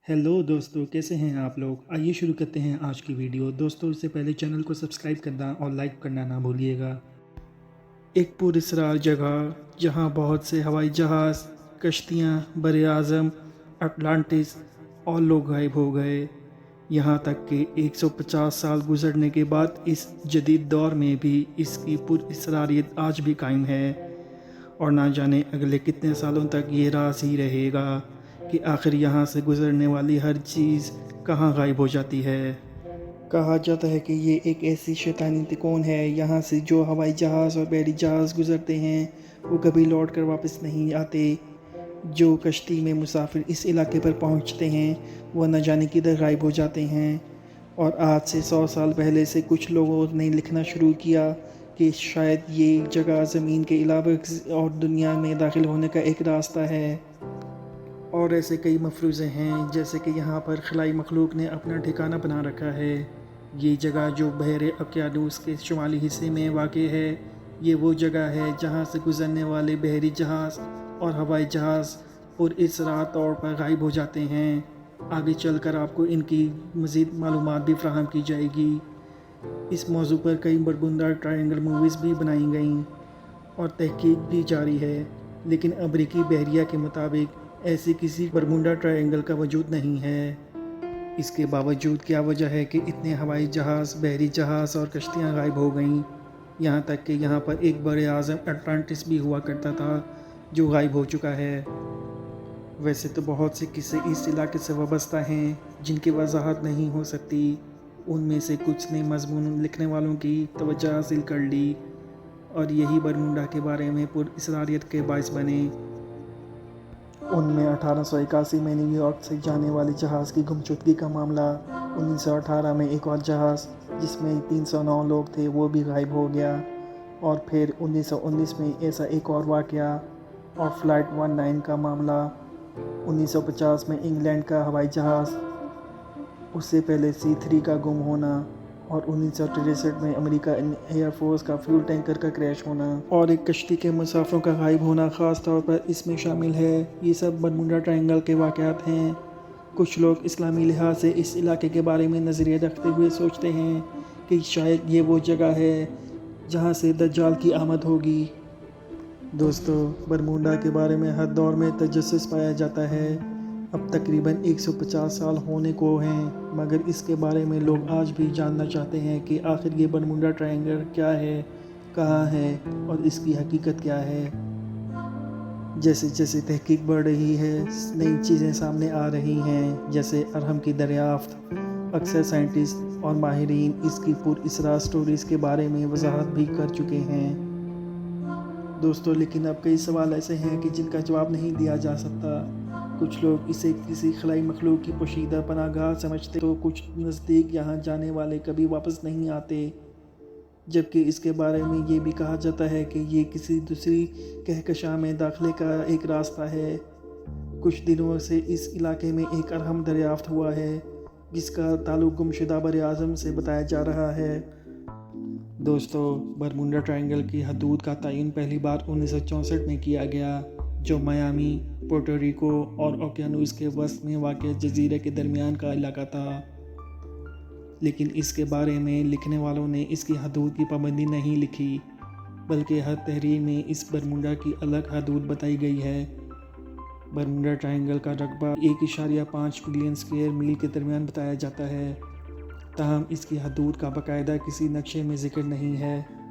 Hello दोस्तों, कैसे हैं आप लोग। आइए शुरू करते हैं आज की वीडियो। दोस्तों, उससे पहले चैनल को सब्सक्राइब करना और लाइक करना ना भूलिएगा। एक पुरस्कार जगह जहां बहुत से हवाई जहाज़, कश्तियां, बरे-आज़म, अटलांटिस और लोग गायब हो गए। यहाँ तक कि 150 साल गुजरने के बाद इस जदीद दौर में भी इसकी पुरअसरारियत आज भी कायम है और ना जाने अगले कितने सालों तक ये राज ही रहेगा कि आखिर यहाँ से गुजरने वाली हर चीज़ कहाँ गायब हो जाती है। कहा जाता है कि ये एक ऐसी शैतानी तिकोन है, यहाँ से जो हवाई जहाज़ और बहरी जहाज़ गुजरते हैं वो कभी लौट कर वापस नहीं आते। जो कश्ती में मुसाफिर इस इलाके पर पहुँचते हैं वह न जाने किधर गायब हो जाते हैं। और आज से 100 साल पहले से कुछ लोगों ने लिखना शुरू किया कि शायद ये जगह ज़मीन के अलावा और दुनिया में दाखिल होने का एक रास्ता है। और ऐसे कई मफरूज़े हैं जैसे कि यहाँ पर खलाई मखलूक ने अपना ठिकाना बना रखा है। ये जगह जो बहरे ओकियानूस के शुमाली हिस्से में वाक़ है, ये वो जगह है जहाँ से गुज़रने वाले बहरी जहाज़ और हवाई जहाज़ पुरअसरार तौर पर गायब हो जाते हैं। आगे चलकर आपको इनकी मज़ीद मालूमात भी फ़राहम की जाएगी। इस मौजू पर कई बरमुडा ट्रायंगल मूवीज़ भी बनाई गईं और तहकीक भी जारी है, लेकिन अमरीकी बहरिया के मुताबिक ऐसे किसी बरमुडा ट्रायंगल का वजूद नहीं है। इसके बावजूद क्या वजह है कि इतने हवाई जहाज़, बहरी जहाज़ और कश्तियाँ गायब हो गईं। यहाँ तक कि यहाँ पर एक बड़े आज़म अटलांटिस भी हुआ करता था जो गायब हो चुका है। वैसे तो बहुत से किस्से इस इलाके से वाबस्ता हैं जिनकी वजाहत नहीं हो सकती। उनमें से कुछ ने मजमून लिखने वालों की तवज्जो हासिल कर ली और यही बरमुडा के बारे में पुरअसरारियत के बायस बने। उनमें 1881 में न्यूयॉर्क से जाने वाले जहाज़ की गुमशुदगी का मामला, 1918 में एक और जहाज़ जिसमें 309 लोग थे वो भी गायब हो गया, और फिर 1919 में ऐसा एक और वाक़या और फ़्लाइट 19 का मामला। 1950 में इंग्लैंड का हवाई जहाज़, उससे पहले C3 का गुम होना, और 1963 में अमेरिका एयरफोर्स का फ्यूल टैंकर का क्रैश होना और एक कश्ती के मुसाफिरों का गायब होना ख़ास तौर पर इसमें शामिल है। ये सब बरमुडा ट्रायंगल के वाक़यात हैं। कुछ लोग इस्लामी लिहाज से इस इलाके के बारे में नज़रिया रखते हुए सोचते हैं कि शायद ये वो जगह है जहाँ से दज्जाल की आमद होगी। दोस्तों, बरमुडा के बारे में हर दौर में तजस्सुस पाया जाता है। अब तकरीबन 150 साल होने को हैं, मगर इसके बारे में लोग आज भी जानना चाहते हैं कि आखिर ये बरमुडा ट्रायंगल क्या है, कहाँ है और इसकी हकीकत क्या है। जैसे जैसे तहकीक बढ़ रही है, नई चीज़ें सामने आ रही हैं, जैसे अरहम की दरियाफ्त। अक्सर साइंटिस्ट और माहिरीन इसकी पुरअसरार स्टोरीज़ के बारे में वजाहत भी कर चुके हैं। दोस्तों, लेकिन अब कई सवाल ऐसे हैं कि जिनका जवाब नहीं दिया जा सकता। कुछ लोग इसे किसी खलाई मखलूक की पोशीदा पनाहगाह समझते, तो कुछ नज़दीक यहाँ जाने वाले कभी वापस नहीं आते, जबकि इसके बारे में ये भी कहा जाता है कि ये किसी दूसरी कहकशां में दाखिले का एक रास्ता है। कुछ दिनों से इस इलाके में एक अरहम दरियाफ्त हुआ है जिसका ताल्लुक़ गुमशुदा बरे-आज़म से बताया जा रहा है। दोस्तों, बरमुडा ट्रायंगल की हदूद का तयन पहली बार 1964 में किया गया, जो मियामी, पोर्टो रिको और ओकियानूस के वसत में वाक़ जज़ीरे के दरमियान का इलाका था। लेकिन इसके बारे में लिखने वालों ने इसकी हदूद की पाबंदी नहीं लिखी, बल्कि हर तहरीर में इस बरमुडा की अलग हदूद बताई गई है। बरमुडा ट्रायंगल का रकबा 1.5 बिलियन स्क्वायर मील के दरमियान बताया जाता है, ताहम इसकी हदूद का बाकायदा किसी नक्शे में ज़िक्र नहीं है।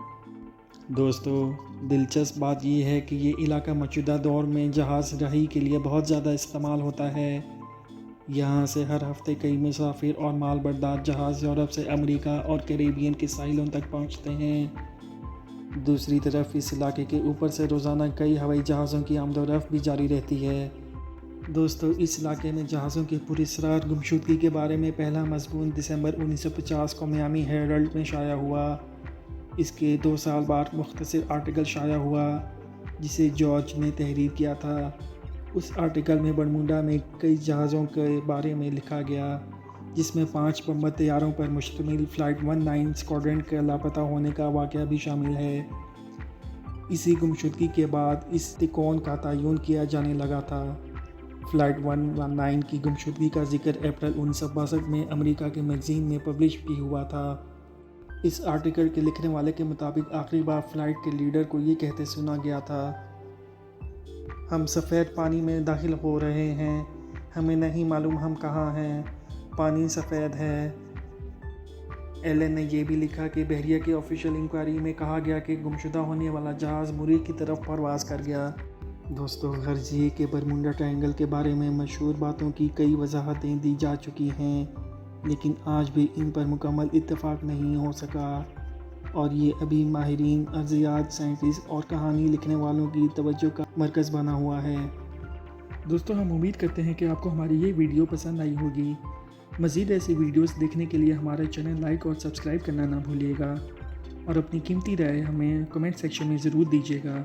दोस्तों, दिलचस्प बात यह है कि ये इलाका मौजूदा दौर में जहाज़ राही के लिए बहुत ज़्यादा इस्तेमाल होता है। यहाँ से हर हफ्ते कई मुसाफिर और माल बरदार जहाज़ यूरोप से अमेरिका और कैरेबियन के साहिलों तक पहुँचते हैं। दूसरी तरफ इस इलाके के ऊपर से रोज़ाना कई हवाई जहाज़ों की आमदोरफ्त भी जारी रहती है। दोस्तों, इस इलाके में जहाज़ों की पुरअसरार गुमशुदगी के बारे में पहला मज़मून दिसंबर 1950 को मियामी हेराल्ड में शाया हुआ। इसके 2 साल बाद मुख्तसर आर्टिकल शाया हुआ जिसे जॉर्ज ने तहरीर किया था। उस आर्टिकल में बरमुडा में कई जहाज़ों के बारे में लिखा गया, जिसमें 5 बम्बर तैयारों पर मुश्तमिल फ़्लाइट 19 स्क्वाड्रन के लापता होने का वाक़या भी शामिल है। इसी गुमशुदगी के बाद इस तिकोन का तयन किया जाने लगा था। فلائٹ 119 کی گمشدگی کا ذکر اپریل 1962 میں امریکہ کے میگزین میں پبلش بھی ہوا تھا۔ اس آرٹیکل کے لکھنے والے کے مطابق آخری بار فلائٹ کے لیڈر کو یہ کہتے سنا گیا تھا، ہم سفید پانی میں داخل ہو رہے ہیں، ہمیں نہیں معلوم ہم کہاں ہیں، پانی سفید ہے۔ ایلن نے یہ بھی لکھا کہ بحریہ کی آفیشیل انکوائری میں کہا گیا کہ گمشدہ ہونے والا جہاز مریخ کی طرف پرواز کر گیا۔ دوستو، غرض یہ کہ برموڈا ٹرائنگل کے بارے میں مشہور باتوں کی کئی وضاحتیں دی جا چکی ہیں، لیکن آج بھی ان پر مکمل اتفاق نہیں ہو سکا، اور یہ ابھی ماہرین ارضیات، سائنٹسٹ اور کہانی لکھنے والوں کی توجہ کا مرکز بنا ہوا ہے۔ دوستو، ہم امید کرتے ہیں کہ آپ کو ہماری یہ ویڈیو پسند آئی ہوگی۔ مزید ایسی ویڈیوز دیکھنے کے لیے ہمارا چینل لائک اور سبسکرائب کرنا نہ بھولیے گا، اور اپنی قیمتی رائے ہمیں کمنٹ سیکشن میں ضرور دیجیے گا۔